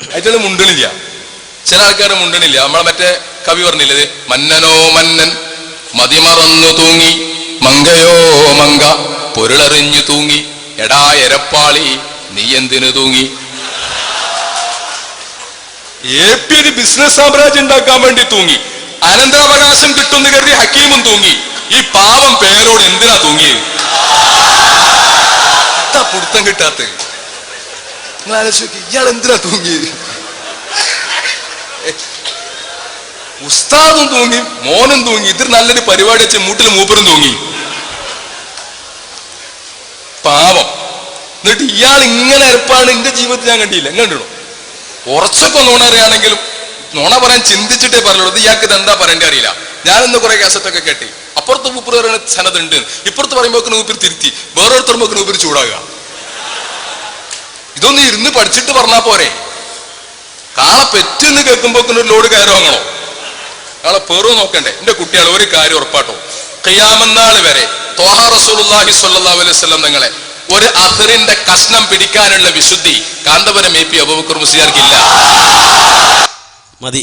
അയറ്റത് മുണ്ടണില്ല. ചില ആൾക്കാർ മുണ്ടണില്ല. നമ്മളെ മറ്റേ കവി പറഞ്ഞില്ലേ, മന്നനോ മന്നൻ മതിമറന്നു തൂങ്ങി, മങ്കയോ മങ്ക പൊരുളറിഞ്ഞു തൂങ്ങി, എടാ എരപ്പാളി നീ എന്തിനു തൂങ്ങി. AP ഒരു ബിസിനസ് സാമ്രാജ്യം ഉണ്ടാക്കാൻ വേണ്ടി തൂങ്ങി. അനന്തരാവകാശം കിട്ടുന്ന കരുതി ഹക്കീമും തൂങ്ങി. ഈ പാവം പേരോട് എന്തിനാ തൂങ്ങിയത്? പുടുത്തം കിട്ടാത്ത നിങ്ങൾ ആലോചിച്ച് നോക്കി, ഇയാൾ എന്തിനാ തൂങ്ങിയത്? ഉസ്താദും തൂങ്ങി, മോനും തൂങ്ങി. ഇതൊരു നല്ലൊരു പരിപാടി വെച്ച് മൂട്ടിൽ മൂപ്പരും തൂങ്ങി. പാവം. എന്നിട്ട് ഇയാൾ ഇങ്ങനെ എരപ്പാണ് എന്റെ ജീവിതത്തിൽ ഞാൻ കണ്ടില്ല. കണ്ടിടോ കുറച്ചൊക്കെ നുണ അറിയാണെങ്കിലും നുണ പറയാൻ ചിന്തിച്ചിട്ടേ പറയുള്ളൂ. ഇത് ഇയാൾക്ക് ഇത് എന്താ പറയേണ്ടി അറിയില്ല. ഞാനിന്ന് കുറെ കാസറ്റൊക്കെ കേട്ടി. അപ്പുറത്ത് മൂപ്പർ പറയുന്ന സനതുണ്ട്, ഇപ്പുറത്ത് പറയുമ്പോൾ മൂപ്പർ തിരുത്തി, വേറൊരുത്തർ മൂപ്പർ ചൂടാകുക. ഇതൊന്നും ഇരുന്ന് പഠിച്ചിട്ട് പറഞ്ഞാൽ പോരെ? കാളെ പെറ്റെന്ന് കേൾക്കുമ്പോ ഒരു ലോഡ് കയറി വാങ്ങണോ? കാളെ പേറോ നോക്കണ്ടേ? എന്റെ കുട്ടികൾ ഒരു കാര്യം ഉറപ്പാട്ടോ, ഖിയാമത്ത് വരെ ത്വാഹ റസൂലുള്ളാഹി സ്വല്ലല്ലാഹു അലൈഹി വസല്ലം തങ്ങളെ ഒരു അഹറിന്റെ കഷ്ണം പിടിക്കാനുള്ള വിശുദ്ധി കാന്തപുരം AP അബൂബക്കർ മുസ്ലിയാർക്കില്ല. മതി.